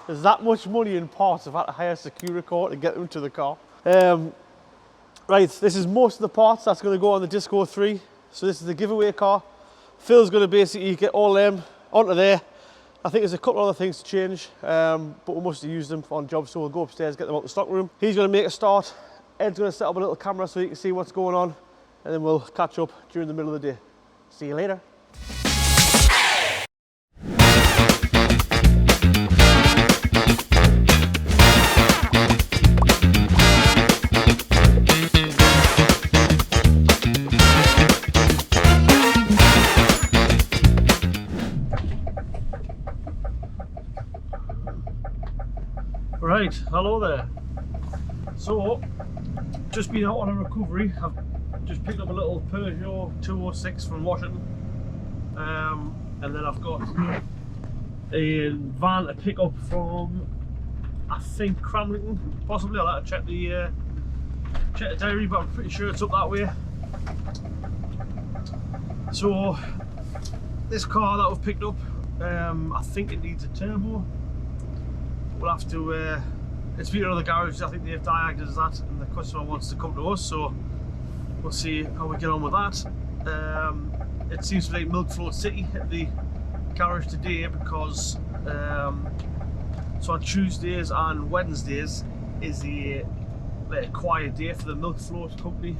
There's that much money in parts. I've had to hire a security car to get them to the car. Right, this is most of the parts that's going to go on the Disco 3. So this is the giveaway car. Phil's going to basically get all them onto there. I think there's a couple other things to change, but we must have used them on jobs, so we'll go upstairs, get them out the stock room. He's going to make a start. Ed's going to set up a little camera so you can see what's going on, and then we'll catch up during the middle of the day. See you later. Right, hello there. So, just been out on a recovery. I've just picked up a little Peugeot 206 from Washington, and then I've got a van to pick up from, I think, Cramlington, possibly. I'll have to check the diary, but I'm pretty sure it's up that way. So, this car that we've picked up, I think it needs a turbo. We'll have to, it's been another garage. I think they've diagnosed that and the customer wants to come to us, so we'll see how we get on with that. It seems to be like Milk Float City at the garage today because so on Tuesdays and Wednesdays is a quiet day for the Milk Float company,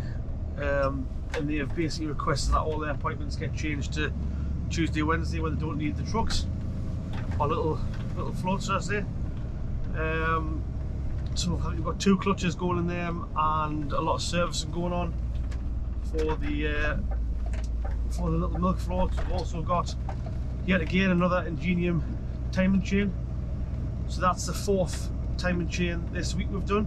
and they have basically requested that all their appointments get changed to Tuesday, Wednesday when they don't need the trucks or little floats, as I say. So we've got 2 clutches going in them and a lot of servicing going on for the little milk float. We've also got yet again another Ingenium timing chain. So that's the 4th timing chain this week we've done.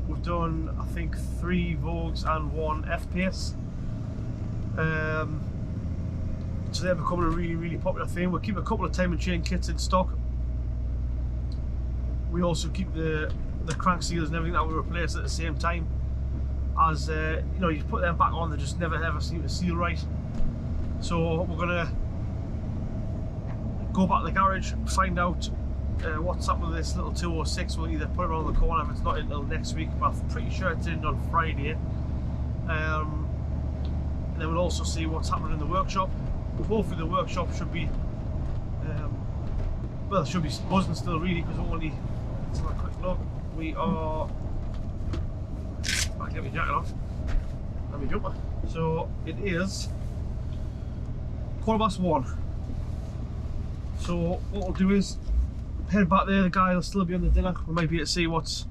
We've done, I think, 3 Vogues and 1 F-Pace. So they're becoming a really popular thing. We'll keep a couple of timing chain kits in stock. We also keep the crank seals and everything that we replace at the same time, as you know, you put them back on, they just never ever seem to seal right. So we're gonna go back to the garage, find out what's up with this little 206. We'll either put it on the corner if it's not until next week, but I'm pretty sure it's in on Friday. And then we'll also see what's happening in the workshop. Hopefully the workshop should be well, it should be buzzing still really, because we're only, let's have a quick look. We are, I get my jacket off and my jumper. So it is 1:15. So what we'll do is head back there. The guy will still be on the dinner. We might be able to see what's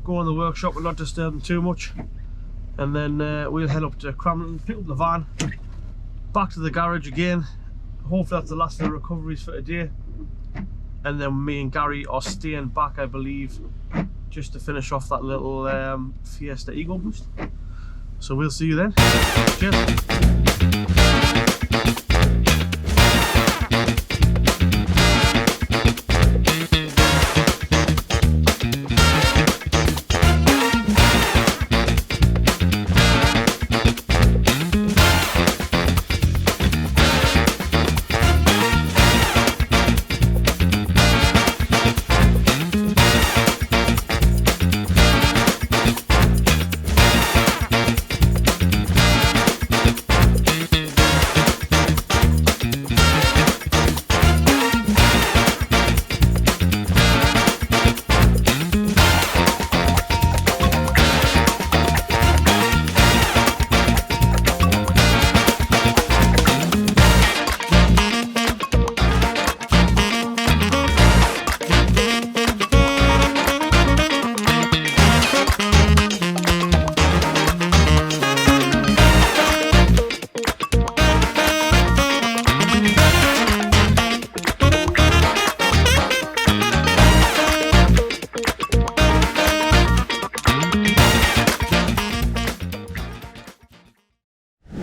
going on in the workshop and not disturb them too much. And then we'll head up to Cramlington, pick up the van, back to the garage again. Hopefully that's the last of the recoveries for today. And then me and Gary are staying back, I believe, just to finish off that little Fiesta Ego Boost. So we'll see you then. Cheers.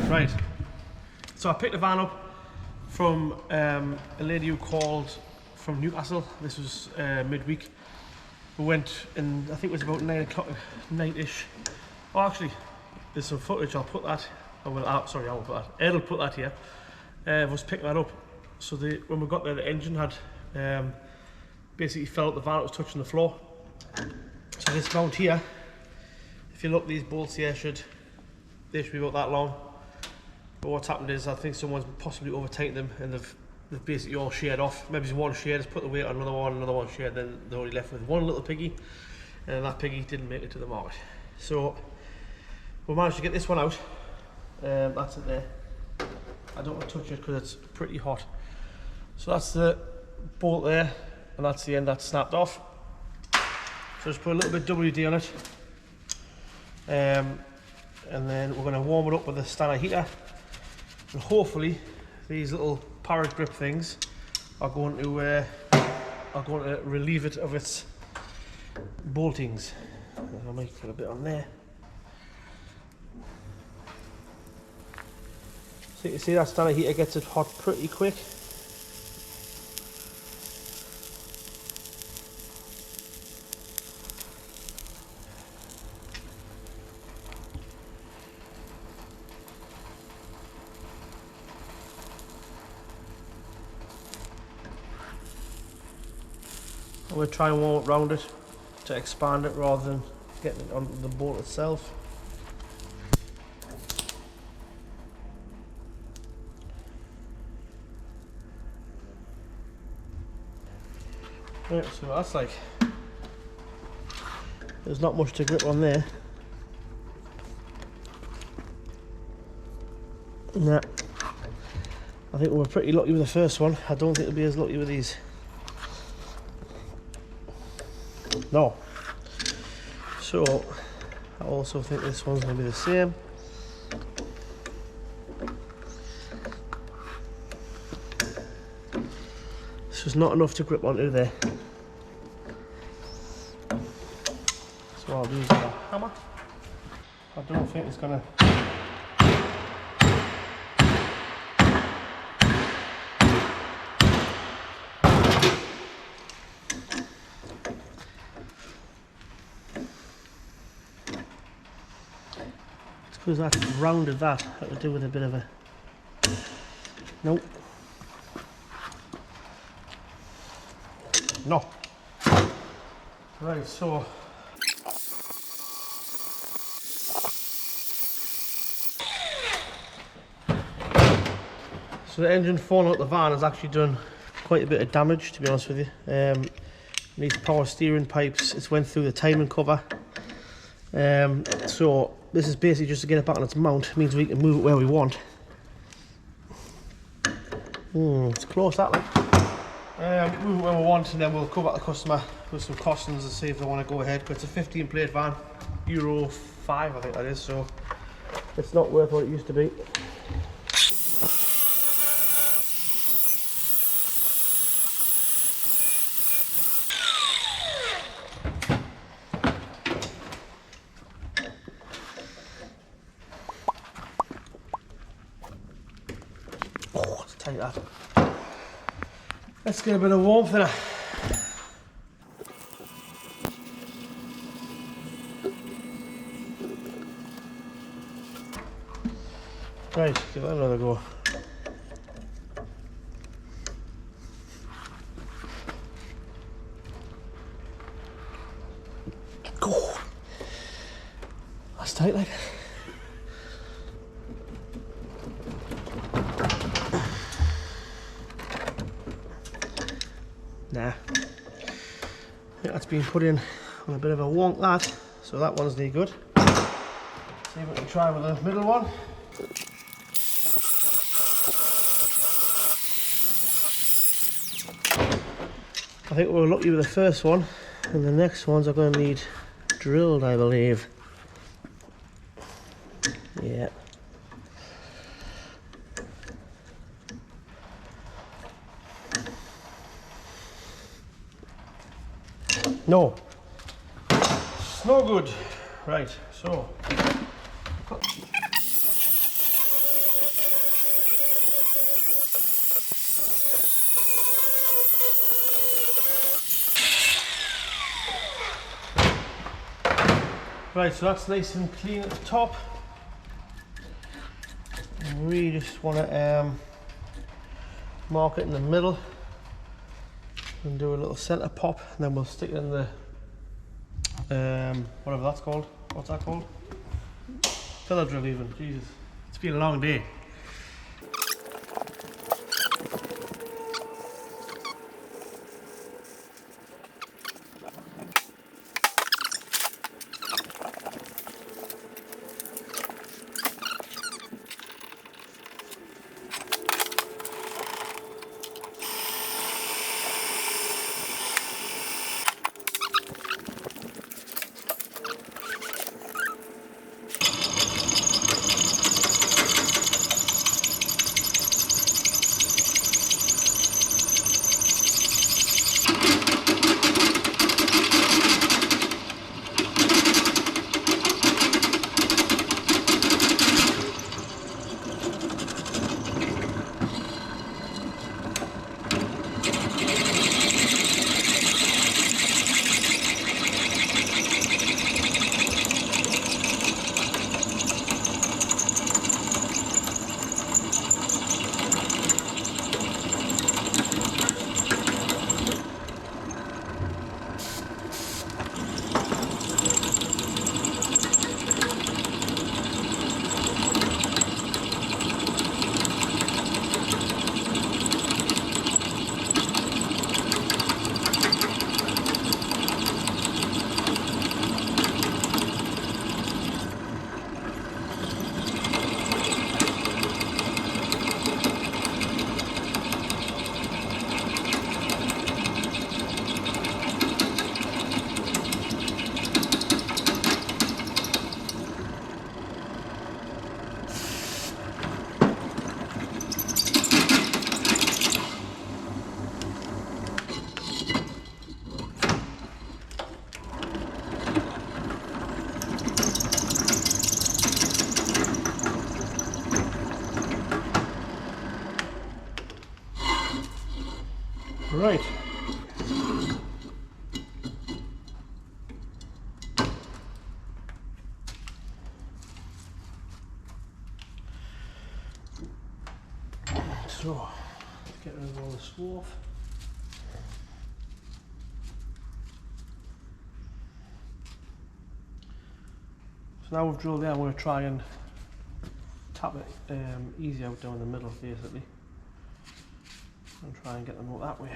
Right, so I picked the van up from a lady who called from Newcastle. This was midweek. We went, and I think it was about 9 o'clock, night-ish. Oh, actually, there's some footage. I'll put that. I will put that. Ed will put that here. I was picking that up. So when we got there, the engine had basically fell out the van, it was touching the floor. So this mount here, if you look, these bolts here they should be about that long. But what's happened is I think someone's possibly over tightened them and they've basically all sheared off. Maybe it's one sheared, just put the weight on another one sheared, then they're only left with one little piggy, and that piggy didn't make it to the market. So we managed to get this one out. That's it there. I don't want to touch it because it's pretty hot. So that's the bolt there, and that's the end that's snapped off. So just put a little bit WD on it, and then we're going to warm it up with a standard heater, and hopefully these little parrot grip things are going to relieve it of its boltings. I might put a bit on there. So you can see that standard heater gets it hot pretty quick. We'll try and warm it round it to expand it rather than getting it on the bolt itself. Right, so that's like, there's not much to grip on there. Nah, I think we were pretty lucky with the first one. I don't think we'll be as lucky with these. No. So I also think this one's going to be the same. This was not enough to grip onto there. So I'll use a hammer. I don't think it's going to. Because I rounded that, had to do with a bit of a. Nope. No. Right, so. So the engine falling out the van has actually done quite a bit of damage, to be honest with you. These power steering pipes, it's went through the timing cover. So this is basically just to get it back on its mount. It means we can move it where we want. It's close, that like. Move it where we want, and then we'll go back to the customer with some costings and see if they want to go ahead. But it's a 15 plate van, Euro 5 I think that is, so it's not worth what it used to be. Take that. Let's get a bit of warmth in it. Right, give that another go. Go. That's tight, like. Nah, I think that's been put in on a bit of a wonk, that, so that one's no good. See if we can try with the middle one. I think we were lucky with the first one, and the next ones are going to need drilled, I believe. Yeah. No, it's no good. Right, so that's nice and clean at the top. And we just want to mark it in the middle. And do a little centre pop, and then we'll stick it in the whatever that's called. What's that called? Filler drill even. Jesus, it's been a long day. Right. So, let's get rid of all the swarf. So now we've drilled there, I'm going to try and tap it easy out down the middle basically. And try and get them out that way.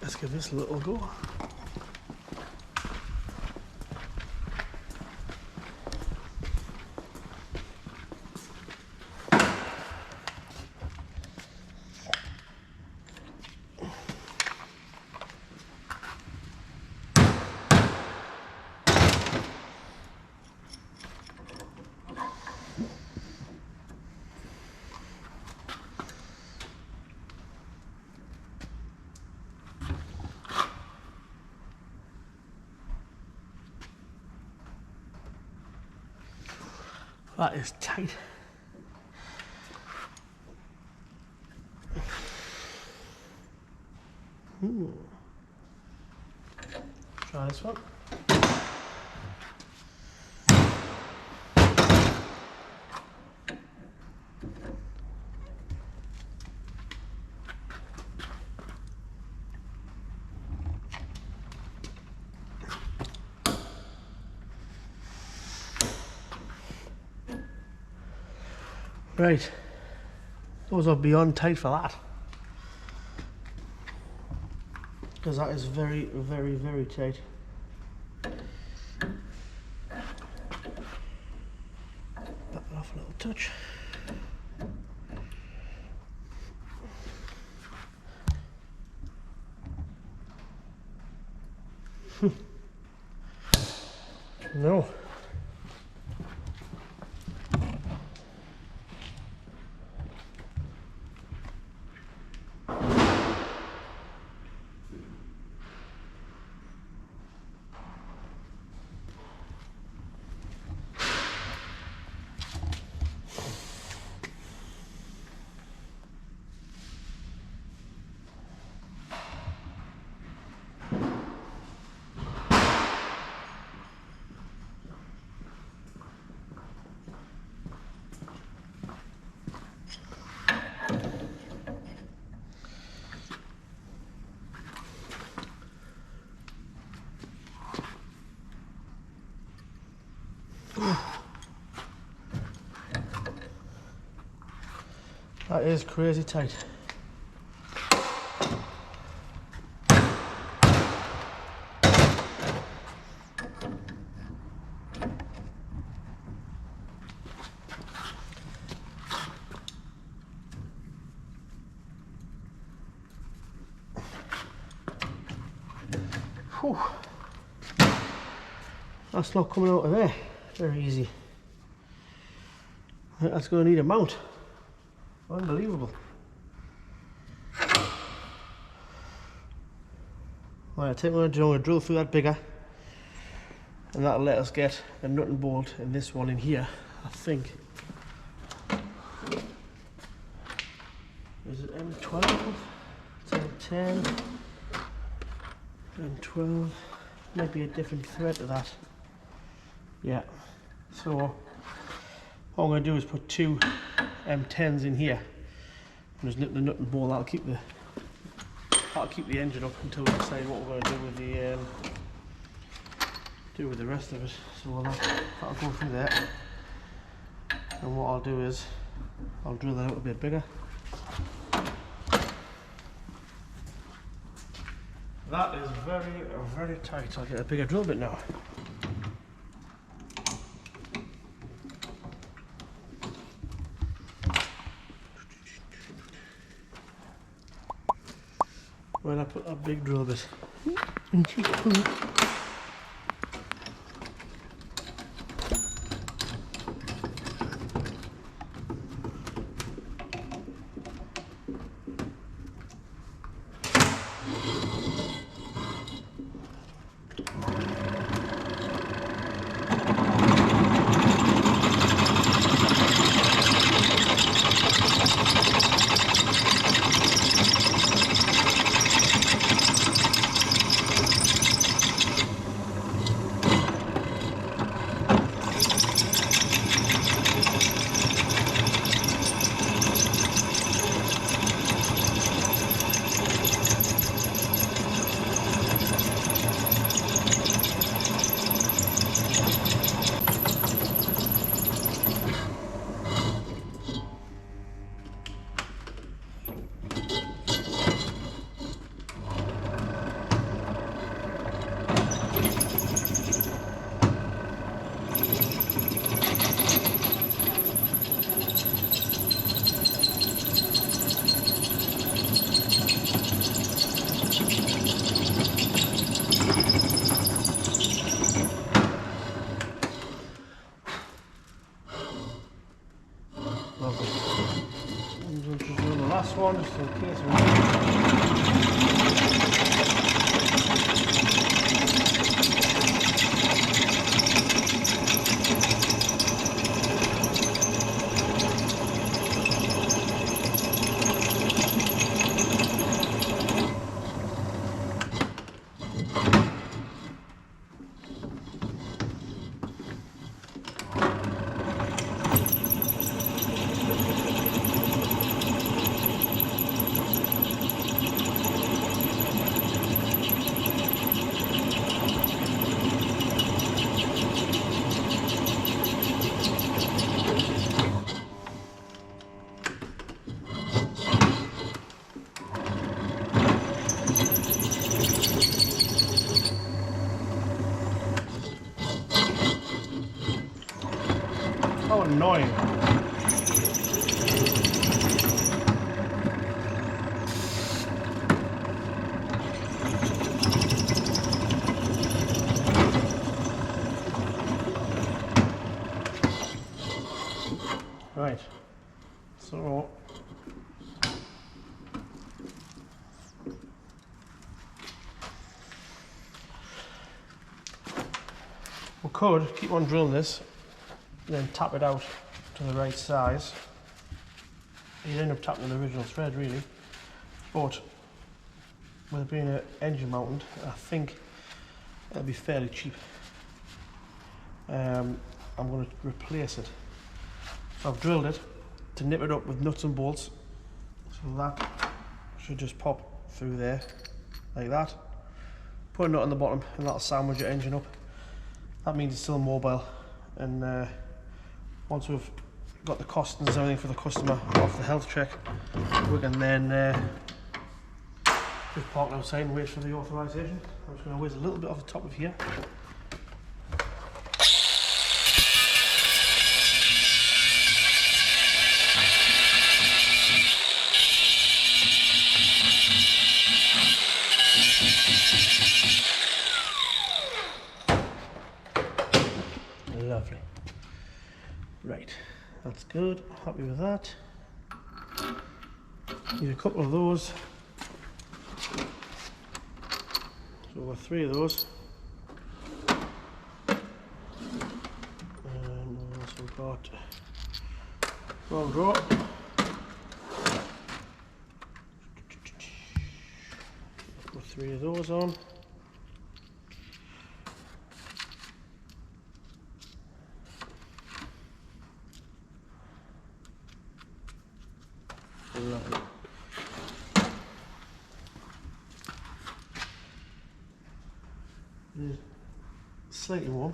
Let's give this a little go. That is tight. Try this one. Right, those are beyond tight for that. Because that is very, very, very tight. Back it off a little touch. No. That is crazy tight. Whew. That's not coming out of there very easy. I think that's going to need a mount. Unbelievable. Right, I think what I'm going to drill through that bigger, and that'll let us get a nut and bolt in this one in here, I think. Is it M12? It's M10. M12. Might be a different thread to that. Yeah. So all I'm going to do is put two M10s in here and just nip the nut and bolt. That'll keep the engine up until we decide what we're going to do with the rest of it. So that'll go through there, and what I'll do is I'll drill that out a bit bigger. That is very, very tight. I'll get a bigger drill bit now. Where'd I put that big drill bit? Last one, just in case How annoying. Right, so we could keep on drilling this and then tap it out to the right size. You'd end up tapping the original thread really, but with it being an engine mounted, I think it'll be fairly cheap. I'm going to replace it. So I've drilled it to nip it up with nuts and bolts, so that should just pop through there like that. Put a nut on the bottom and that'll sandwich your engine up. That means it's still mobile, and once we've got the costings and everything for the customer off the health check, we can then just park outside and wait for the authorisation. I'm just going to whiz a little bit off the top of here. Lovely. Right, that's good. Happy with that. Need a couple of those. So we've got 3 of those. And we've also got one draw. Put 3 of those on. Lovely. It is slightly warm.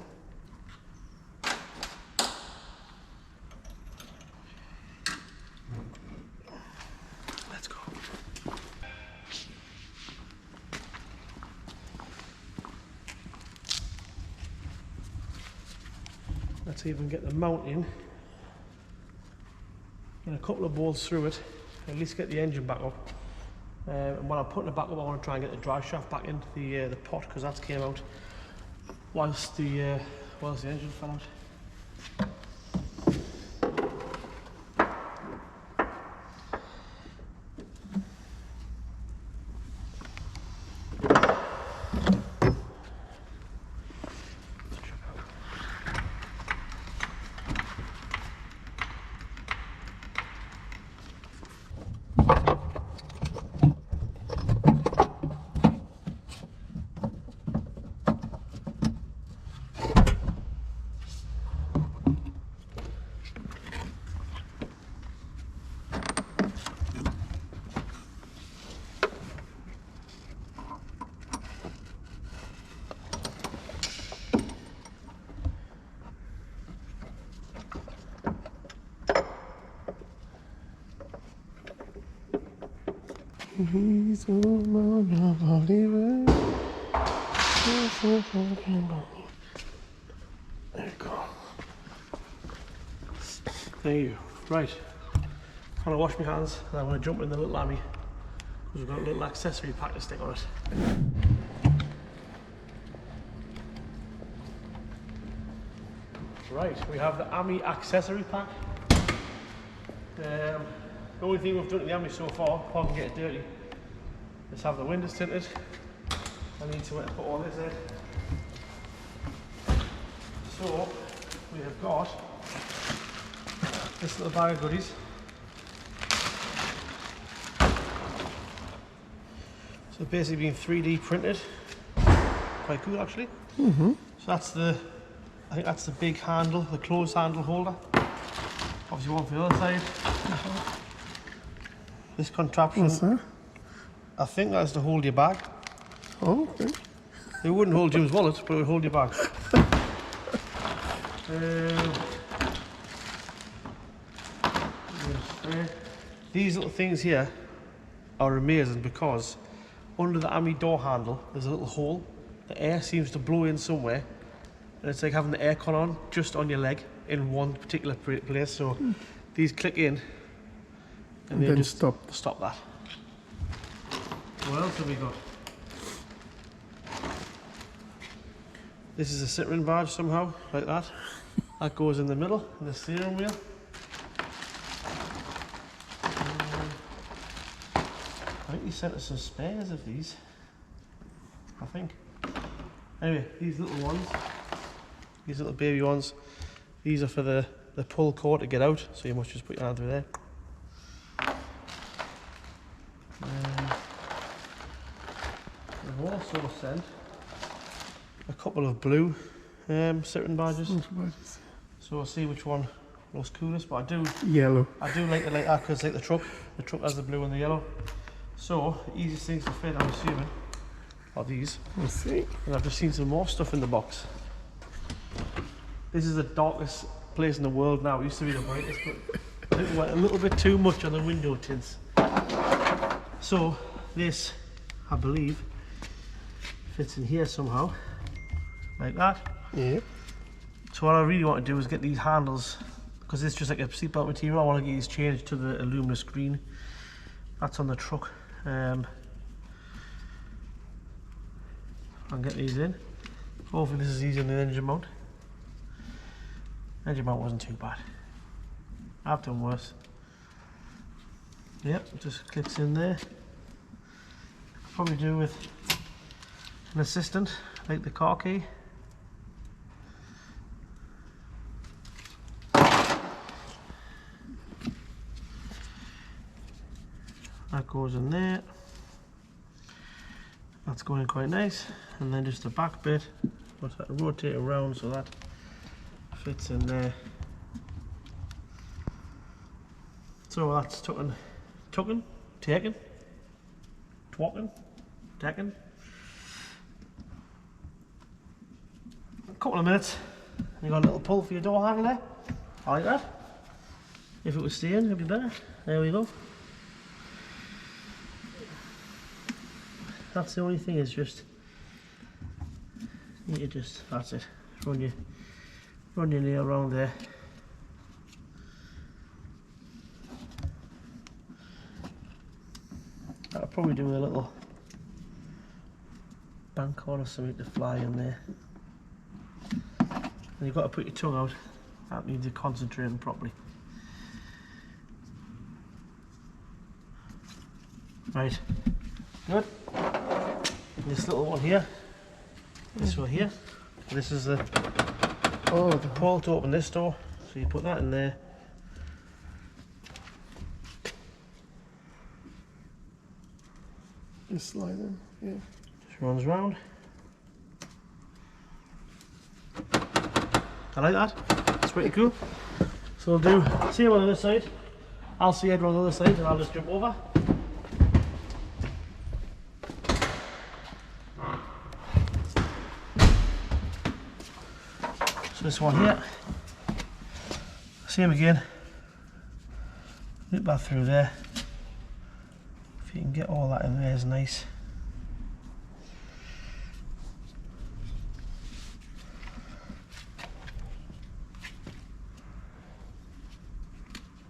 Let's go. Let's see if we can get the mount in. Get a couple of bolts through it. At least get the engine back up, and when I'm putting it back up, I want to try and get the drive shaft back into the pot, because that came out whilst the engine fell out. He's a believer. There you go. There you go. Right. I'm gonna wash my hands and I'm gonna jump in the little Ami, because we've got a little accessory pack to stick on it. Right, we have the Ami accessory pack. The only thing we've done to the Ami so far, apart from get it dirty, is have the windows tinted. I need to put all this in. So we have got this little bag of goodies. So basically being 3D printed. Quite cool actually. So that's I think that's the big handle, the closed handle holder. Obviously one for the other side. This contraption. What's that? I think that's to hold your bag. Oh, okay. It wouldn't hold Jim's wallet, but it would hold your bag. These little things here are amazing, because under the Ami door handle there's a little hole. The air seems to blow in somewhere, and it's like having the aircon on just on your leg. in one particular place, so these click in and then just stop that. What else have we got? This is a Citroen badge somehow, like that. That goes in the middle, in the steering wheel. I think he sent us some spares of these, I think. Anyway, these little ones, these little baby ones, these are for the pull cord to get out, so you must just put your hand through there. We've also sent a couple of blue Citroen badges. So we'll see which one looks coolest, but I do like it like that because like the truck has the blue and the yellow. So easiest things to fit, I'm assuming, are these. Let's see. And I've just seen some more stuff in the box. This is the darkest place in the world now. It used to be the brightest, but it went a little bit too much on the window tints. So this, I believe, fits in here somehow, like that. Yeah. So what I really want to do is get these handles, because it's just like a seatbelt material, I want to get these changed to the luminous green. That's on the truck. And get these in. Hopefully this is easier than the engine mount. Engine mount wasn't too bad. I've done worse. Yep, it just clicks in there. Probably do with an assistant, like the car key. That goes in there. That's going quite nice. And then just the back bit, what's that, rotate around so that fits in there. So that's taken. A couple of minutes. You got a little pull for your door handle there. I like that. If it was staying, it'd be better. There we go. That's the only thing, is just you just, that's it. Run your nail around there. I'll probably do a little bank on or something to fly in there. And you've got to put your tongue out. That means you're concentrating properly. Right, good. This little one here, this one here, this is the pull to open this door, so you put that in there. Just slide in, yeah. Just runs round. I like that, it's pretty cool. So we'll do same on the other side. I'll see Ed on the other side and I'll just jump over. So this one here, same again, loop that through there. If you can get all that in there is nice.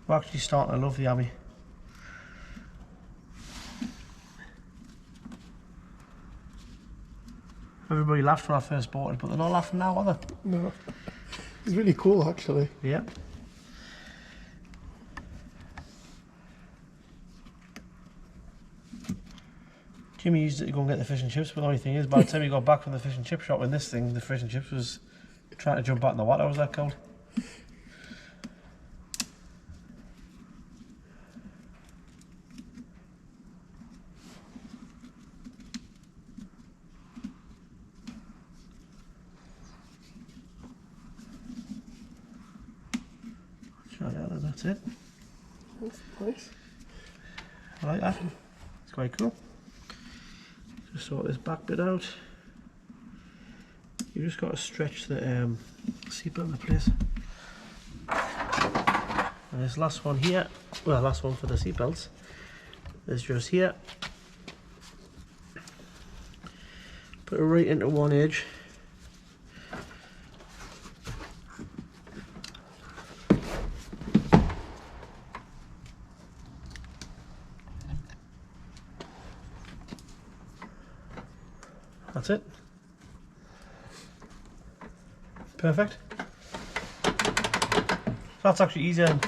We're actually starting to love the Ami. Everybody laughed when I first bought it, but they're not laughing now, are they? No. It's really cool, actually. Yeah. Jimmy used it to go and get the fish and chips, but the only thing is, by the time he got back from the fish and chip shop in this thing, the fish and chips was trying to jump out in the water. Was that cold? That's it. That's nice. I like that. It's quite cool. Just sort this back bit out. You just got to stretch the seatbelt into place. And this last one here, well, last one for the seatbelts, is just here. Put it right into one edge. That's it. Perfect. That's actually easier.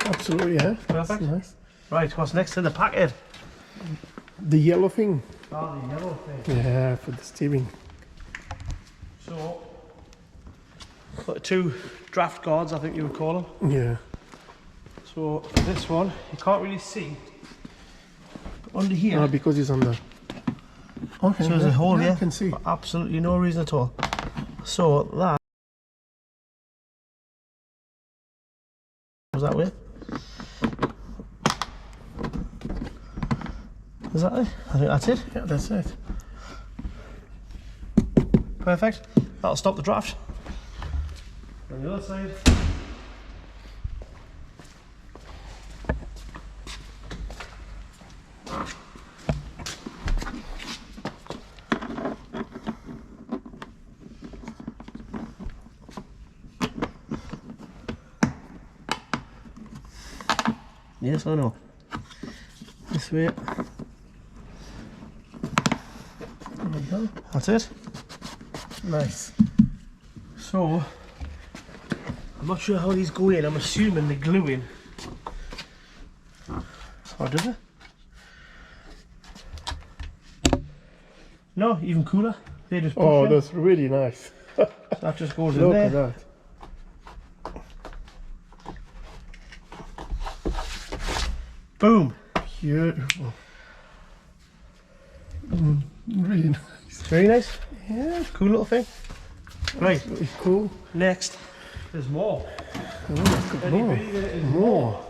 Absolutely, yeah. Perfect. That's nice. Right, what's next in the packet? The yellow thing. Oh, the yellow thing. Yeah, for the steering. So, got 2 draft guards, I think you would call them. Yeah. So, this one, you can't really see. But under here, Oh, because it's on the... Okay, so there's a hole here. I can see. For absolutely no reason at all. So, that was that way. Is that it? I think that's it. Yeah, that's it. Perfect. That'll stop the draft. On the other side. Yes, I know. This way. There we go. That's it. Nice. So, I'm not sure how these go in. I'm assuming they glue in. Or does it? No, even cooler. They just push Oh, in. that's really nice. That just goes in Look there. at that. Boom. Beautiful. Really nice. Very nice. Yeah. Cool little thing. Right. Really cool. Next, there's more. Oh, good Any more. bigger is More.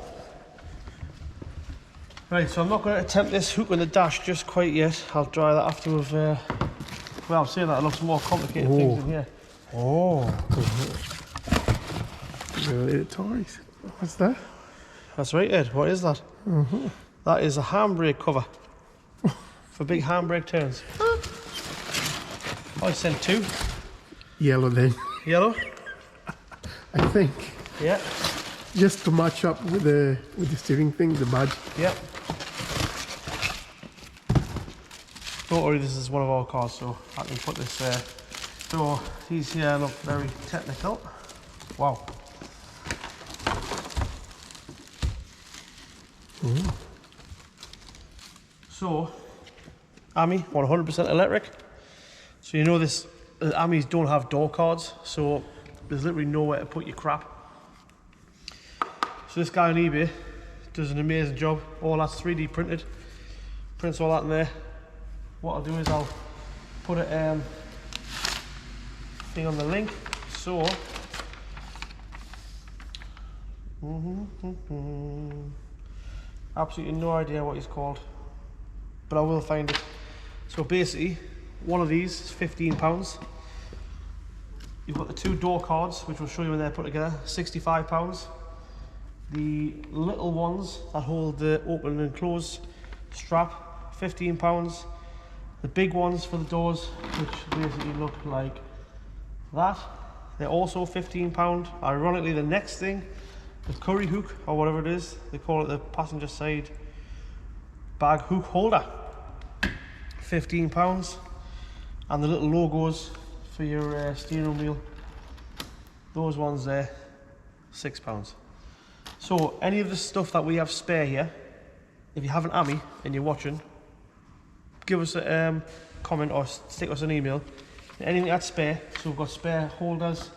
Right, so I'm not going to attempt this hook on the dash just quite yet. I'll try that after we've. Well, I'm saying that it looks more complicated things in here. Oh. Really toys. What's that? That's right, Ed. What is that? That is a handbrake cover for big handbrake turns. I sent 2. Yellow then. Yellow. I think. Yeah. Just to match up with the steering thing, the badge. Yep. Don't worry, this is one of our cars, so I can put this there. So these here look very technical. Wow. So, Ami, 100% electric. So you know this, Amis don't have door cards, so there's literally nowhere to put your crap. So this guy on eBay does an amazing job. All that's 3D printed. Prints all that in there. What I'll do is I'll put a thing on the link. So absolutely no idea what he's called, but I will find it. So basically, one of these is £15. You've got the 2 door cards, which we'll show you when they're put together, £65. The little ones that hold the open and close strap, £15. The big ones for the doors, which basically look like that, they're also £15. Ironically, the next thing, the curry hook, or whatever it is, they call it the passenger side bag hook holder, £15. And the little logos for your steering wheel, those ones there, £6. So any of the stuff that we have spare here, if you have an Ami and you're watching, give us a comment or stick us an email. Anything that's spare, so we've got spare holders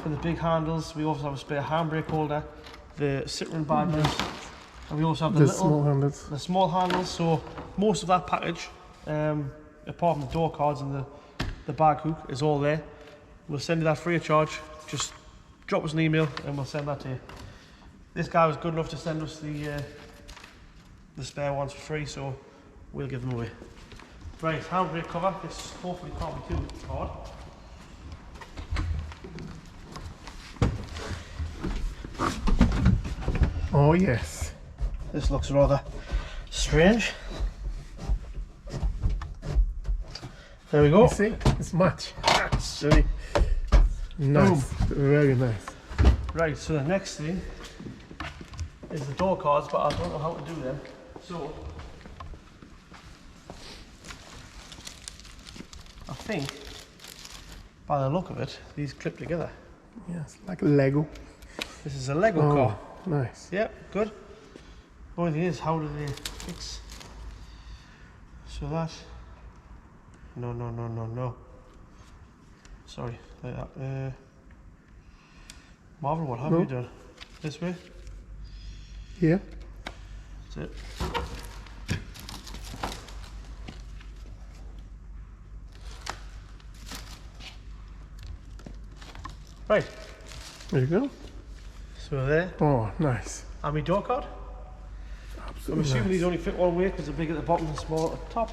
for the big handles. We also have a spare handbrake holder, the Citroen badges, and we also have the small handles. So most of that package, apart from the door cards and the bag hook, is all there. We'll send you that free of charge. Just drop us an email and we'll send that to you. This guy was good enough to send us the spare ones for free, so we'll give them away. Right, handbrake cover. This hopefully can't be too hard. Oh yes. This looks rather strange. There we go. You see, it's much. Actually, nice. Very nice. Right, so the next thing is the door cards, but I don't know how to do them. So I think, by the look of it, these clip together. Yes, like Lego. This is a Lego car. Nice. Yep, good. Only thing is, how do they fix? So that. No. Sorry, like that. Marvin, what have you done? This way? Yeah. That's it. Right. There you go. So there. Oh, nice. Ami door card. Absolutely. I'm assuming nice. these only fit one way because they're big at the bottom and small at the top.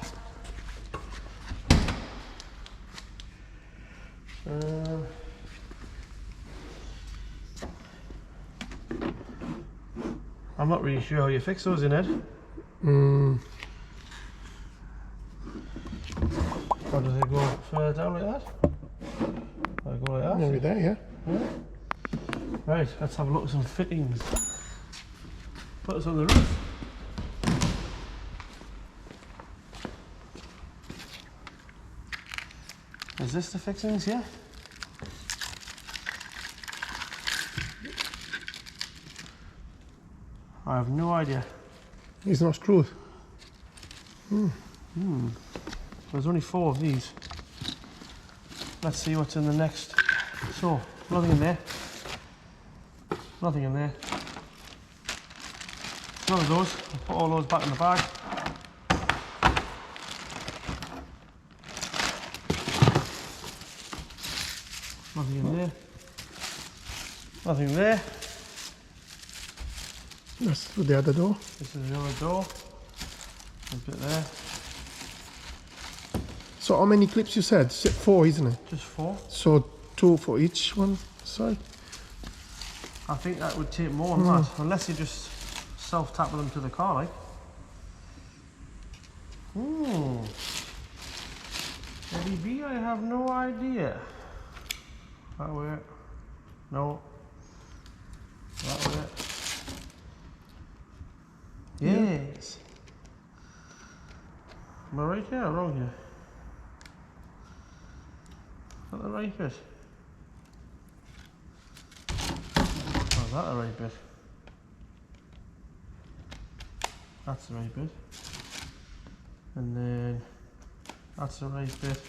I'm not really sure how you fix those in Ed. How do they go further down like that? They go like that? Maybe there, yeah. Right, let's have a look at some fittings. Put us on the roof. Is this the fixings here? I have no idea. These not screws. There's only 4 of these. Let's see what's in the next. So, nothing in there. Nothing in there. None of those. I'll put all those back in the bag. Nothing in there. Nothing there. That's for the other door. This is the other door. There's a bit there. So how many clips you said? 4, isn't it? Just 4. So 2 for each one side. I think that would take more than that, unless you just self-tap them to the car, like. Eddie B, I have no idea. That way. No. That way. Yes. Am I right here or wrong here? Is that the right bit? Oh, is that the right bit? That's the right bit. And then that's the right bit.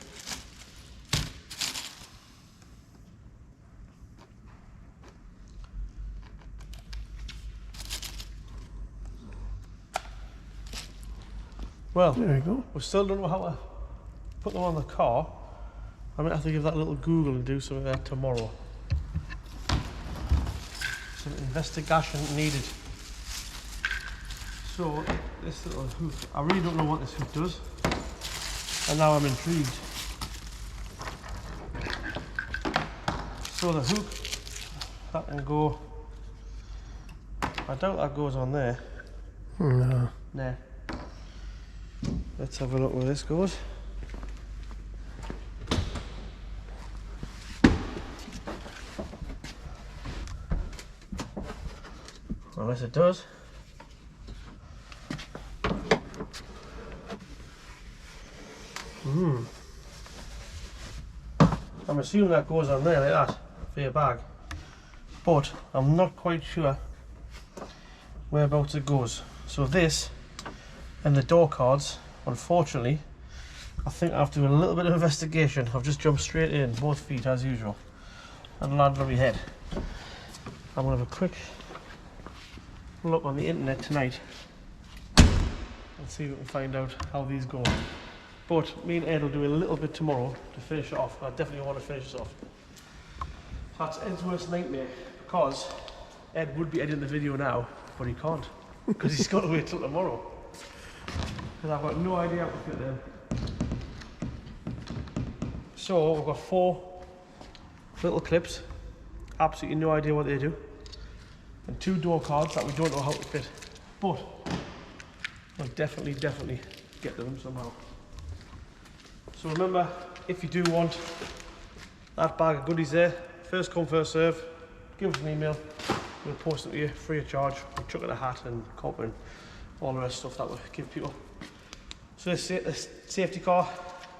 Well, There you go. we still don't know how to put them on the car. I might have to give that a little Google and do some of that tomorrow. Some investigation needed. So, this little hook, I really don't know what this hook does. And now I'm intrigued. So the hook, that can go, I doubt that goes on there. No. Nah. Let's have a look where this goes. Unless it does. I'm assuming that goes on there like that for your bag, but I'm not quite sure whereabouts it goes. So this and the door cards, unfortunately, I think I have to do a little bit of investigation. I've just jumped straight in, both feet as usual, and landed on my head. I'm going to have a quick look on the internet tonight and see if we can find out how these go. But me and Ed will do a little bit tomorrow to finish it off. I definitely want to finish this off. That's Ed's worst nightmare, because Ed would be editing the video now, but he can't, because he's got to wait till tomorrow. Because I've got no idea how to fit them. So we've got 4 little clips, absolutely no idea what they do, and 2 door cards that we don't know how to fit, but we'll definitely get them somehow. So remember, if you do want that bag of goodies there, first come first serve, give us an email, we'll post it to you free of charge. We'll chuck in a hat and cup and all the rest of stuff that we give people. So this safety car,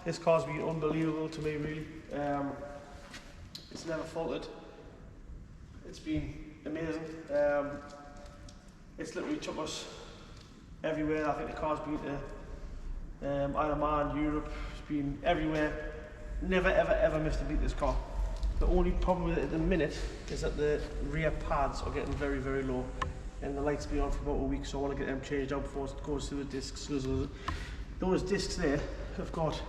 This car's been unbelievable to me, really. It's never faltered. It's been amazing. It's literally took us everywhere. I think the car's been to Isle of Man, Europe. It's been everywhere. Never ever ever missed a beat this car. The only problem with it at the minute is that the rear pads are getting very, very low, and the light's been on for about a week, so I want to get them changed out before it goes through the discs. Those discs there have got,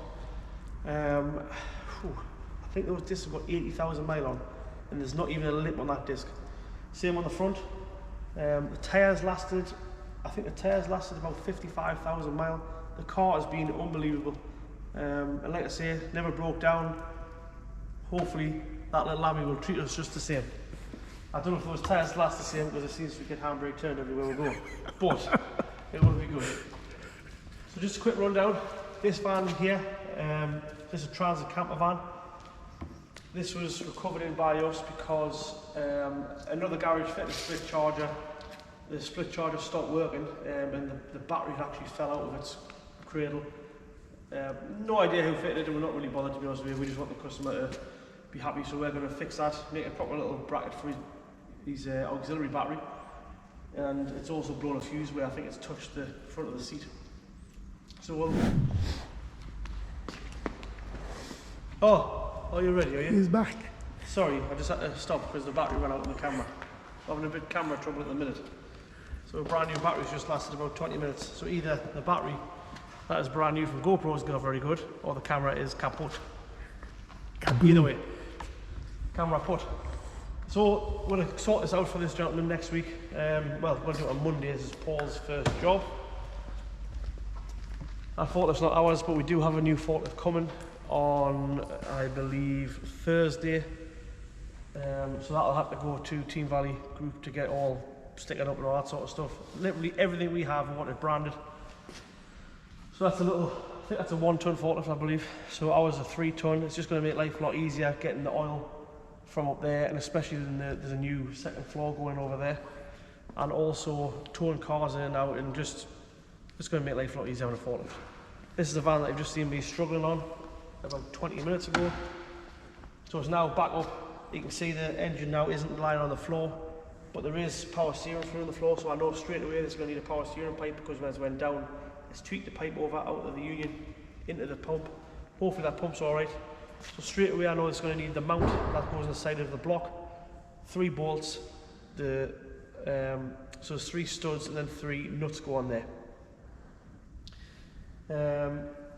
I think those discs have got 80,000 miles on, and there's not even a lip on that disc. Same on the front. The tyres lasted, I think the tyres lasted about 55,000 miles. The car has been unbelievable. And like I say, never broke down. Hopefully that little Ami will treat us just the same. I don't know if those tyres last the same because it seems to get handbrake turned everywhere we go, but it will be good. So just a quick rundown. This van here, this is a transit camper van. This was recovered in by us because another garage fitted a split charger. The split charger stopped working and the battery actually fell out of its cradle. No idea who fitted it, and we're not really bothered, to be honest with you. We just want the customer to be happy, so we're going to fix that, make a proper little bracket for his auxiliary battery. And it's also blown a fuse where I think it's touched the front of the seat. So we'll... Oh, are you ready, are you? He's back. Sorry, I just had to stop because the battery ran out in the camera. I'm having a bit of camera trouble at the minute. So a brand new battery's just lasted about 20 minutes. So either the battery that is brand new from GoPro is not very good, or the camera is kaput. Either way, camera put. So we're going to sort this out for this gentleman next week. Well, we're going to do it on Monday. This is Paul's first job. Our forklift's not ours, but we do have a new forklift coming on, I believe, Thursday. So that'll have to go to Team Valley Group to get all sticking up and all that sort of stuff. Literally everything we have, we want it branded. So that's a little, I think that's a 1 ton forklift, I believe. So ours is a 3 ton. It's just going to make life a lot easier getting the oil from up there, and especially there's a new second floor going over there, and also towing cars in and out, and just it's going to make life a lot easier on a forklift. This is a van that you've just seen me struggling on about 20 minutes ago. So it's now back up. You can see the engine now isn't lying on the floor, but there is power steering through the floor, so I know straight away it's going to need a power steering pipe, because when it went down, it's tweaked the pipe over out of the union into the pump. Hopefully that pump's alright. So straight away I know it's going to need the mount that goes on the side of the block, 3 bolts, so there's 3 studs and then 3 nuts go on there.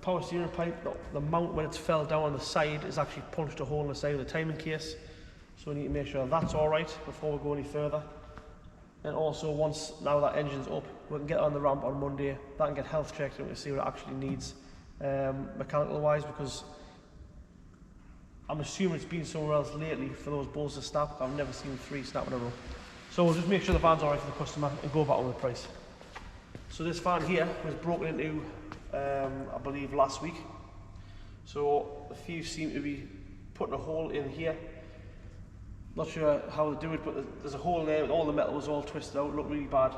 Power steering pipe, the mount when it's fell down on the side is actually punched a hole in the side of the timing case, so we need to make sure that's alright before we go any further. And also once now that engine's up, we can get on the ramp on Monday, that can get health checked and we can see what it actually needs mechanical wise, because I'm assuming it's been somewhere else lately for those bolts to snap. I've never seen 3 snap in a row. So we'll just make sure the van's alright for the customer and go back on the price. So this van here was broken into, I believe, last week. So the thieves seem to be putting a hole in here. Not sure how they do it, but there's a hole in there, and all the metal was all twisted out, looked really bad.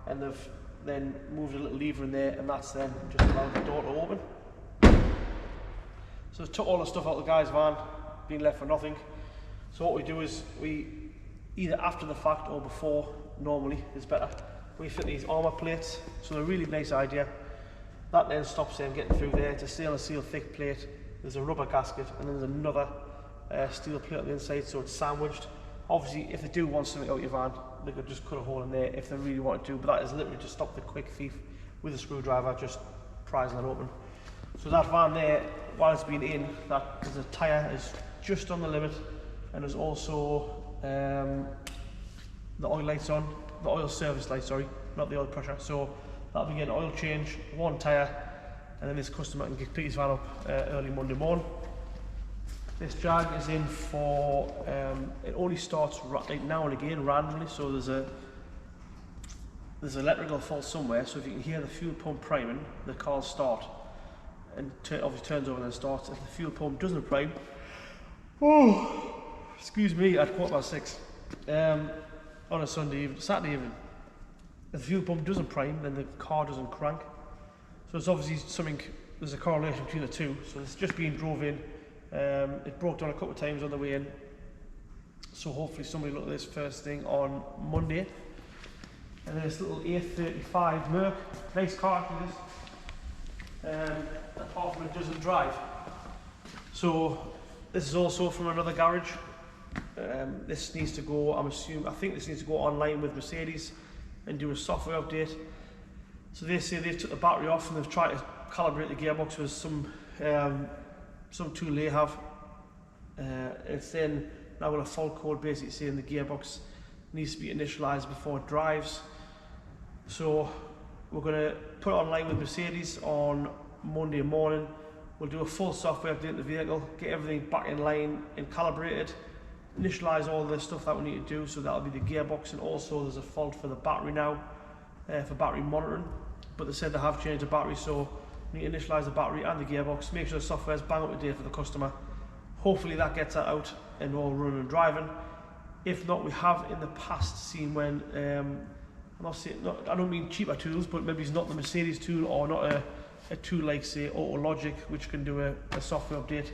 And they've then moved a little lever in there, and that's then just allowed the door to open. So they took all the stuff out of the guy's van, being left for nothing. So what we do is we, either after the fact or before, normally is better, we fit these armour plates. So they're a really nice idea. That then stops them getting through there. It's a stainless steel thick plate. There's a rubber gasket, and then there's another steel plate on the inside, so it's sandwiched. Obviously, if they do want something out your van, they could just cut a hole in there if they really wanted to, but that is literally to stop the quick thief with a screwdriver just prising it open. So that van there, while it's been in, that the tyre is just on the limit, and there's also the oil lights on, the oil service light, sorry, not the oil pressure. So that'll be getting oil change, 1 tyre, and then this customer can pick his van up early Monday morning. This Jag is in for, it only starts like now and again randomly, so there's electrical fault somewhere, so if you can hear the fuel pump priming, the car will start, and obviously turns over and then starts. If the fuel pump doesn't prime, oh, excuse me, at 6:15 on a Saturday evening, if the fuel pump doesn't prime, then the car doesn't crank. So it's obviously something there's a correlation between the two. So it's just being drove in. It broke down a couple of times on the way in. So hopefully somebody look at this first thing on Monday. And then this little A35 Merc, nice car for this. Apart from it doesn't drive. So this is also from another garage. This needs to go, I think this needs to go online with Mercedes and do a software update. So they say they've took the battery off and they've tried to calibrate the gearbox with some tool they have. It's then now with a fault code basically saying the gearbox needs to be initialized before it drives. So we're going to put it online with Mercedes on Monday morning. We'll do a full software update of the vehicle, get everything back in line and calibrated, initialize all the stuff that we need to do, so that'll be the gearbox, and also there's a fault for the battery now, for battery monitoring. But they said they have changed the battery, so we need to initialize the battery and the gearbox, make sure the software is bang up to date for the customer. Hopefully that gets that out and all running and driving. If not, we have in the past seen when, I don't mean cheaper tools, but maybe it's not the Mercedes tool or not a tool like say AutoLogic, which can do a software update.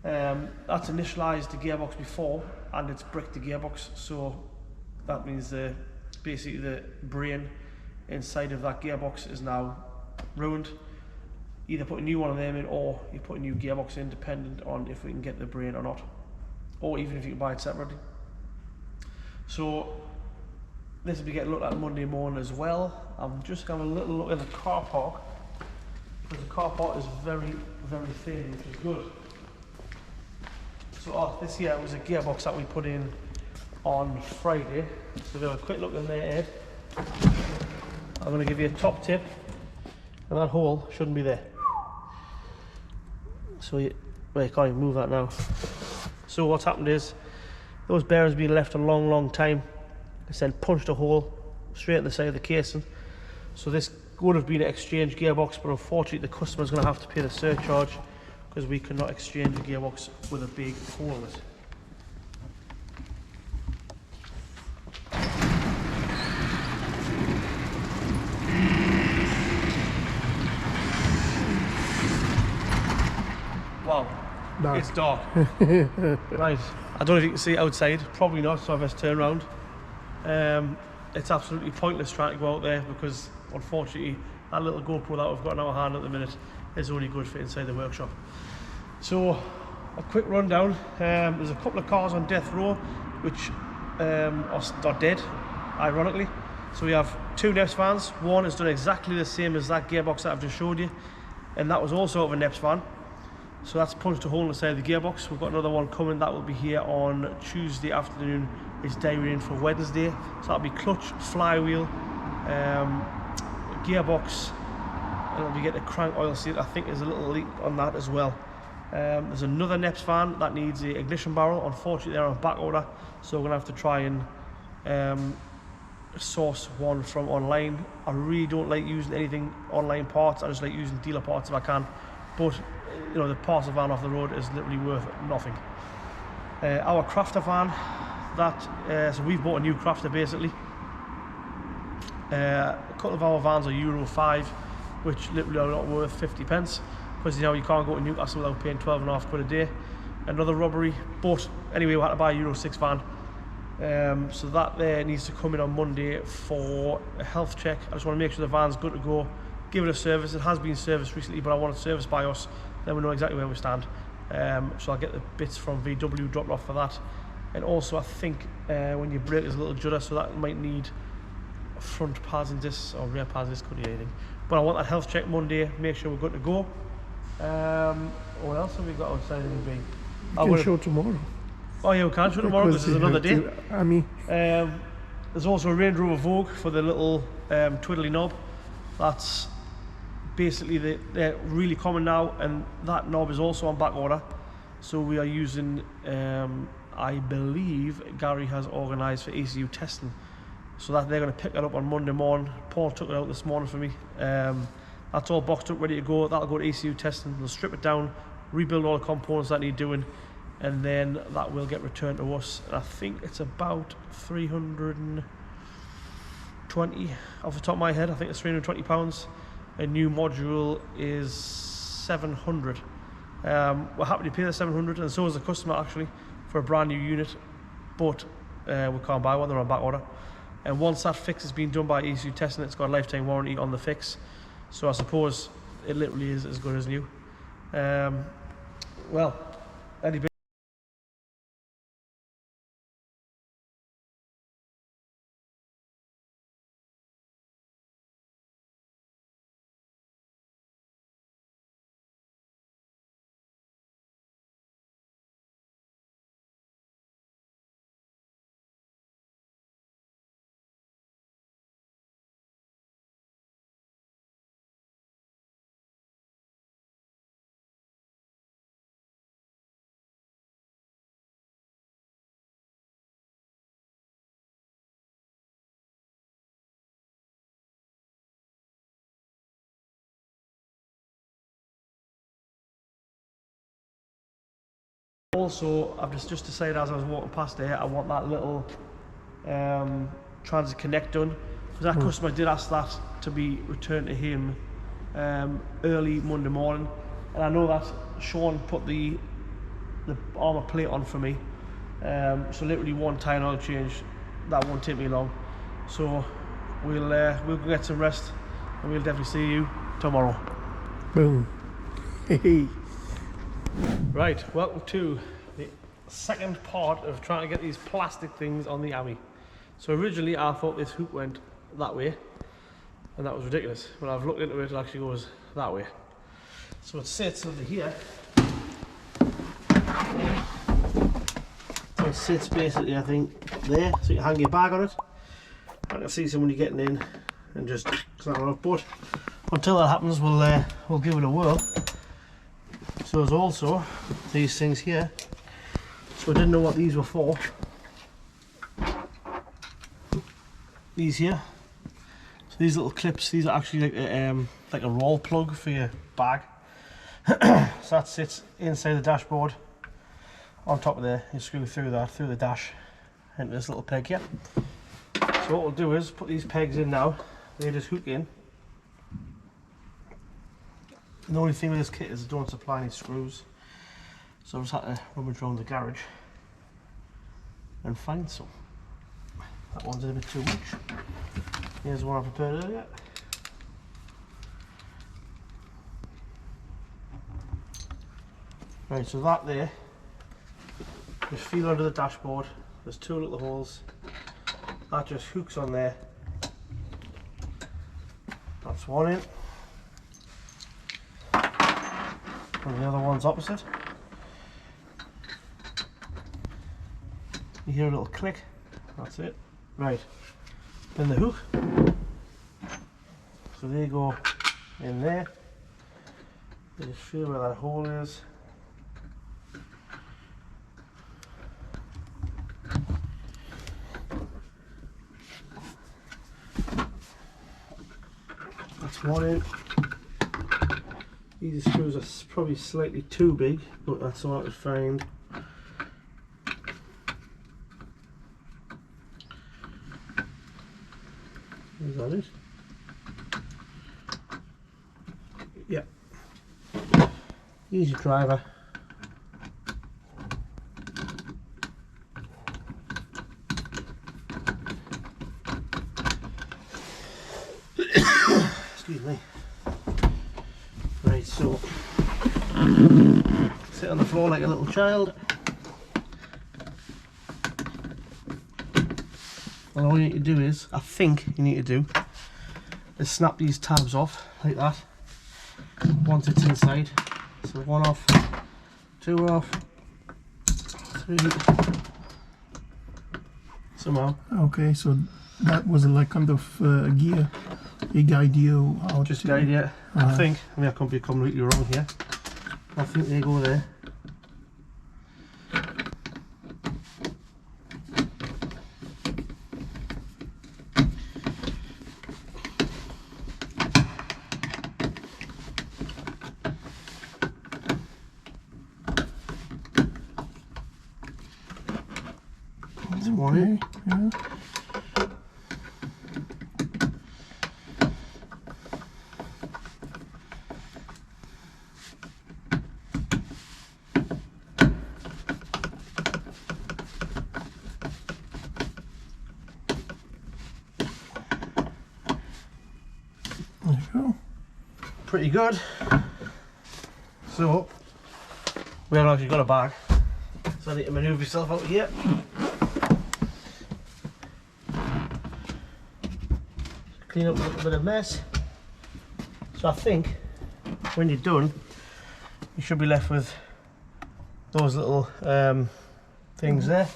That's initialized the gearbox before and it's bricked the gearbox, so that means basically the brain inside of that gearbox is now ruined. Either put a new one of them in or you put a new gearbox in, dependent on if we can get the brain or not, or even if you can buy it separately. So this will be getting looked at Monday morning as well. I'm just having a little look in the car park, because the car park is very, very thin, which is good. So this here was a gearbox that we put in on Friday. So we'll have a quick look in there, Ed. I'm going to give you a top tip, and that hole shouldn't be there. So you can't even move that now. So what's happened is, those bearings been left a long, long time. It's then punched a hole straight in the side of the casing. So this would have been an exchange gearbox, but unfortunately the customer's going to have to pay the surcharge because we cannot exchange a gearbox with a big hole in it. Wow, dark. It's dark. Right, I don't know if you can see it outside, probably not, so I best turn around. It's absolutely pointless trying to go out there because unfortunately that little GoPro that we've got in our hand at the minute is only good for inside the workshop. So a quick rundown, there's a couple of cars on death row which are dead, ironically. So we have two NEPS vans. One has done exactly the same as that gearbox that I've just showed you, and that was also out of a NEPS van. So that's punched a hole in the side of the gearbox. We've got another one coming that will be here on Tuesday afternoon. It's diary in for Wednesday. So that'll be clutch, flywheel, gearbox, and we'll be getting a crank oil seal. I think there's a little leak on that as well. There's another NEPS van that needs the ignition barrel. Unfortunately they're on back order, so we're going to have to try and source one from online. I really don't like using anything online parts. I just like using dealer parts if I can, but you know, the parts of van off the road is literally worth nothing. Our crafter van, so we've bought a new crafter basically. A couple of our vans are Euro 5, which literally are not worth 50 pence, because you know you can't go to Newcastle without paying 12.5 quid a day. Another robbery, but anyway we had to buy a Euro 6 van. So that there needs to come in on Monday for a health check. I just want to make sure the van's good to go, give it a service. It has been serviced recently, but I want it serviced by us, then we know exactly where we stand. So I'll get the bits from VW dropped off for that. And also I think when you brake there's a little judder, so that might need front pads and discs or rear pads and discs, could be anything. But I want that health check Monday, make sure we're good to go. What else have we got outside of the bay? You can show tomorrow. Oh yeah, we can show tomorrow because there's another day. Ami. There's also a Range Rover Vogue for the little twiddly knob. That's basically they're really common now, and that knob is also on back order. So we are using, I believe Gary has organised for ECU testing, so that they're going to pick that up on Monday morning. Paul took it out this morning for me. That's all boxed up, ready to go. That'll go to ECU testing. They'll strip it down, rebuild all the components that need doing, and then that will get returned to us. And I think it's about 320 off the top of my head. I think it's £320. A new module is 700. We're happy to pay the 700, and so is the customer actually, for a brand new unit, but we can't buy one, they're on back order. And once that fix has been done by ECU testing, it's got a lifetime warranty on the fix, so I suppose it literally is as good as new. Well, any Also, I've just decided as I was walking past there, I want that little transit connect done, because that customer did ask that to be returned to him early Monday morning, and I know that Sean put the armour plate on for me, so literally one tyre and oil change, that won't take me long. So we'll go get some rest, and we'll definitely see you tomorrow. Boom. Hey. Right, welcome to the second part of trying to get these plastic things on the Ami. So originally I thought this hook went that way, and that was ridiculous. When I've looked into it, it actually goes that way. So it sits under here. So it sits basically, I think, there, so you can hang your bag on it. I can see someone getting in and just slam it off, but until that happens, we'll give it a whirl. So there's also these things here, so I didn't know what these were for. These here, so these little clips, these are actually like a roll plug for your bag. So that sits inside the dashboard on top of there. You screw through that, through the dash, into this little peg here. So what we'll do is put these pegs in now, they just hook in. And the only thing with this kit is I don't supply any screws, so I just had to rummage around the garage and find some. That one's a bit too much. Here's one I prepared earlier. Right, so that there, just feel under the dashboard, there's two little holes, that just hooks on there. That's one in. And the other one's opposite. You hear a little click, that's it. Right, then the hook. So they go in there. You just feel where that hole is. That's one in. These screws are probably slightly too big, but that's all I could find. Is that it? Yep. Easy driver. Excuse me. Right, so sit on the floor like a little child. And all you need to do is, I think you need to do, is snap these tabs off like that once it's inside. So one off, two off, three, somehow. Okay, so that was like kind of a big idea how Just to... the idea. I think, I mean I could be completely wrong here. I think they go there. Okay, yeah. There you go. Pretty good. So, we haven't actually got a bag, so I need to manoeuvre yourself out here. Clean up a little bit of mess. So I think when you're done, you should be left with those little things there.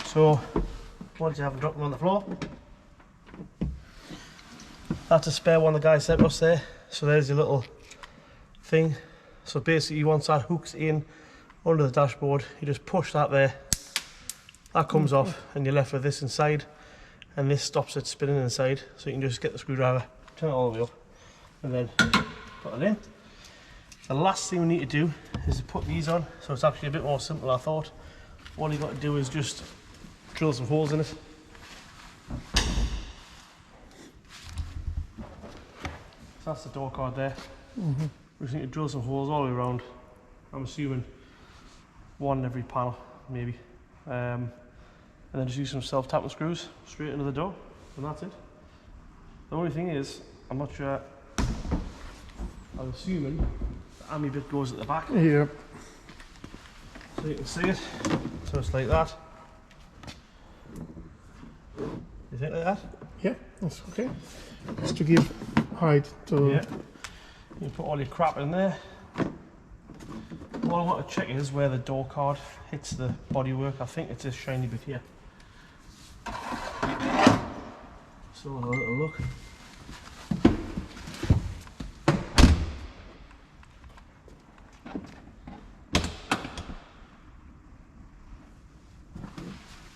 So once you haven't dropped them on the floor, that's a spare one the guy sent us there. So there's your little thing. So basically once that hooks in under the dashboard, you just push that there, that comes off, and you're left with this inside, and this stops it spinning inside, so you can just get the screwdriver, turn it all the way up, and then put it in. The last thing we need to do is to put these on, so it's actually a bit more simple than I thought. All you got to do is just drill some holes in it. So that's the door card there. We just need to drill some holes all the way around. I'm assuming one in every panel, maybe. And then just use some self-tapping screws straight into the door, and that's it. The only thing is, I'm not sure, I'm assuming the Ami bit goes at the back. Yep. So you can see it, so it's like that. You think like that? Yeah, that's okay. Just to give height to... Yeah. You put all your crap in there. What I want to check is where the door card hits the bodywork. I think it's this shiny bit here. So we'll have a little look.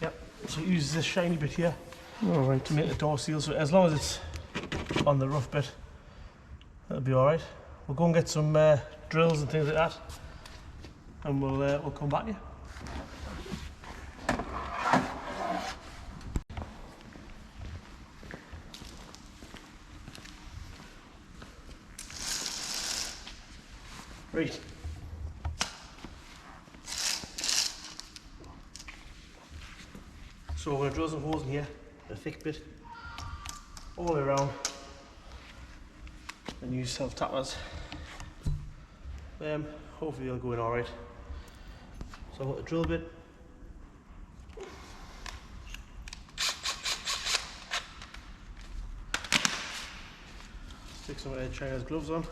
Yep, so it uses this shiny bit here Alright. to make the door seal, so as long as it's on the rough bit, that'll be alright. We'll go and get some drills and things like that, and we'll come back to you. Right. So we're going to drill some holes in here, a thick bit, all the way around, and use self-tappers. Hopefully they'll go in alright. So I've got the drill bit. Stick some of Ed China's gloves on.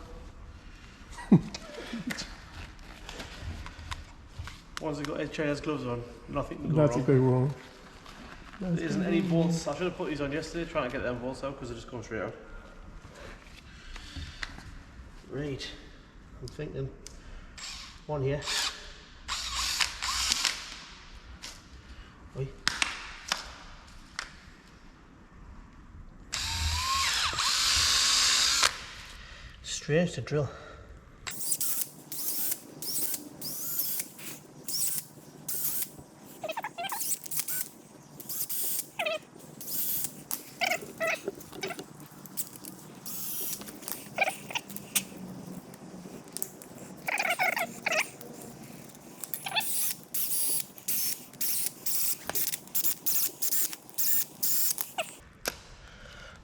Once I've got Ed China's gloves on, nothing can go wrong. Nothing go wrong. There isn't any bolts. I should have put these on yesterday, trying to get them bolts out because they just come straight out. Right, I'm thinking one here. Oi. Strange to drill.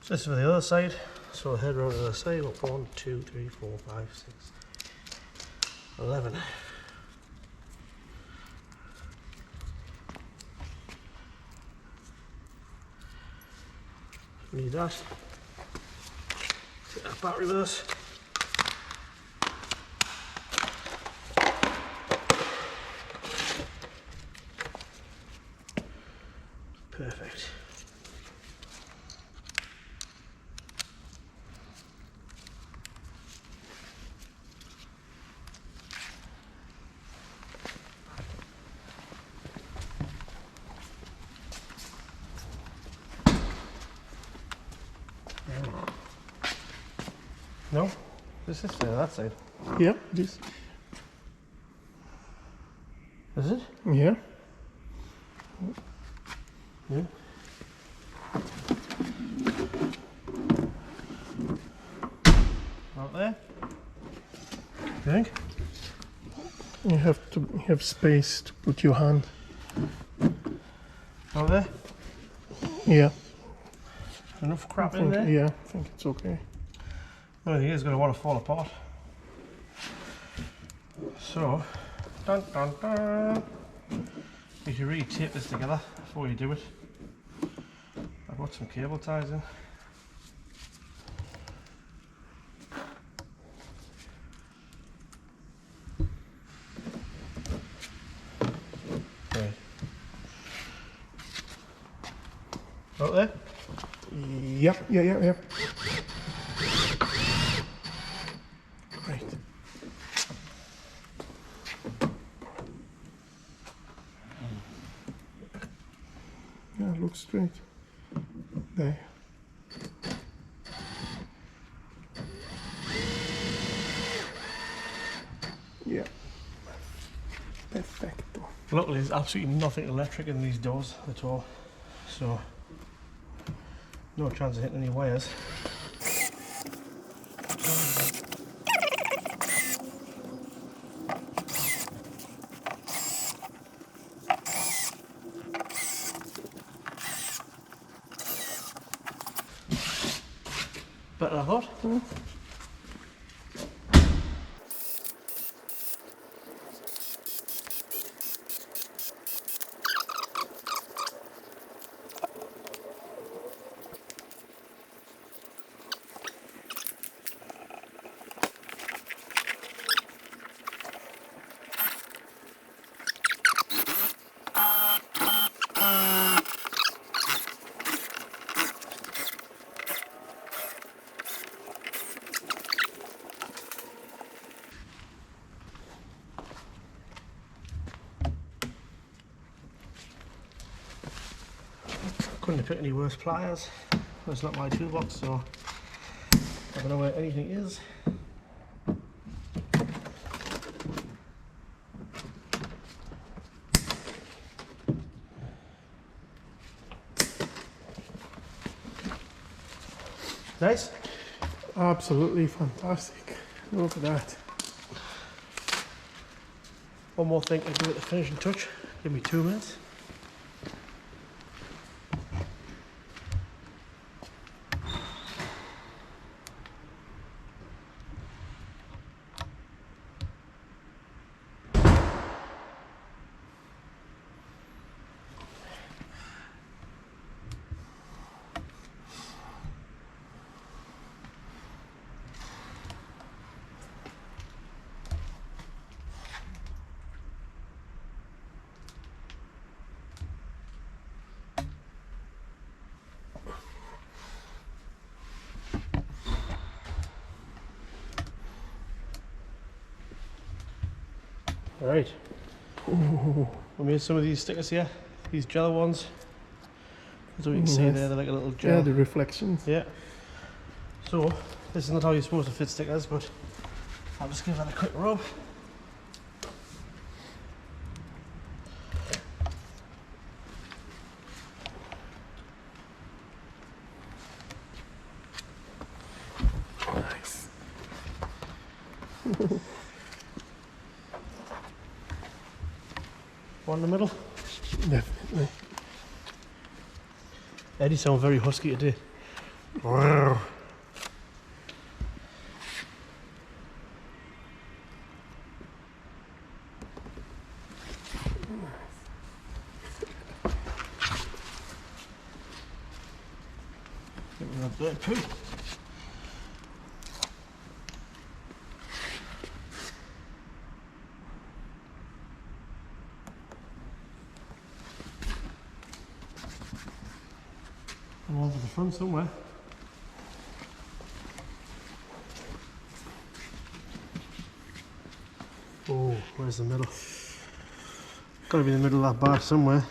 This is for the other side, so I'll head around to the other side. 1, 2, 3, 4, 5, 6, 11. Need that. Take that battery with us. Perfect. No? This is that side. Yeah, this. Is it? Yeah. Yeah. Out there? You think? You have to have space to put your hand. Out there? Yeah. Enough crap in there? Yeah, I think it's okay. I think it's going to want to fall apart. So, dun dun dun. You should really tape this together before you do it. I've got some cable ties in. Right. Out there? Yep. Right. Yeah, it looks straight. There. Yeah. Perfecto. Luckily, there's absolutely nothing electric in these doors at all, so no chance of hitting any wires. Better than I thought. Couldn't have picked any worse pliers. It's not my toolbox, so I don't know where anything is. Nice. Absolutely fantastic. Look at that. One more thing to do at the finishing touch. Give me 2 minutes. Right. We made some of these stickers here, these gel ones. As you can see there, they're like a little gel. Yeah, the reflections. Yeah. So, this is not how you're supposed to fit stickers, but I'll just give that a quick rub. Nice. One in the middle. Definitely. Eddie sounds very husky today. Poo. I'm over the front somewhere. Oh, where's the middle? Gotta be in the middle of that bar somewhere.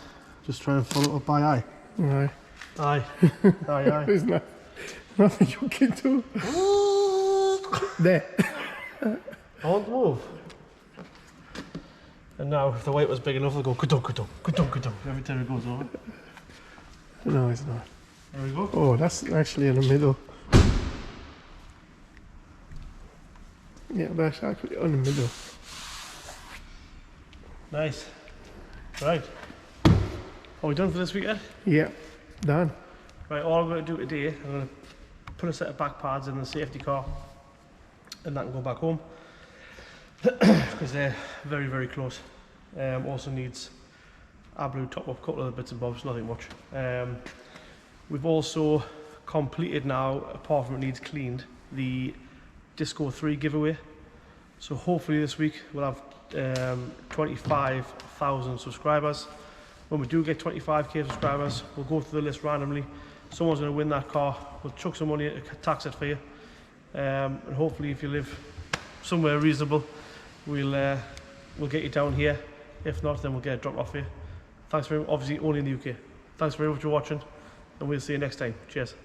Just try and follow it up by eye. Right. Aye. Aye. There's nothing you can do. There. I won't move. And now, if the weight was big enough, I'll go ka-dunk, ka-dunk, ka-dunk, ka-dunk every time it goes over. No, it's not. There we go. Oh, that's actually in the middle. Yeah, that's actually in the middle. Nice. Right. Are we done for this weekend? Yeah, done. Right, all I'm going to do today, I'm going to put a set of back pads in the safety car and that can go back home because they're very, very close. Also needs AdBlue top up, couple of bits and bobs, nothing much. We've also completed now, apart from it needs cleaned, the Disco 3 giveaway. So hopefully this week we'll have 25,000 subscribers. When we do get 25k subscribers, we'll go through the list randomly. Someone's going to win that car. We'll chuck some money to tax it for you. And hopefully if you live somewhere reasonable, we'll get you down here. If not, then we'll get it dropped off here. Thanks very much, obviously only in the UK. Thanks very much for watching, and we'll see you next time. Cheers.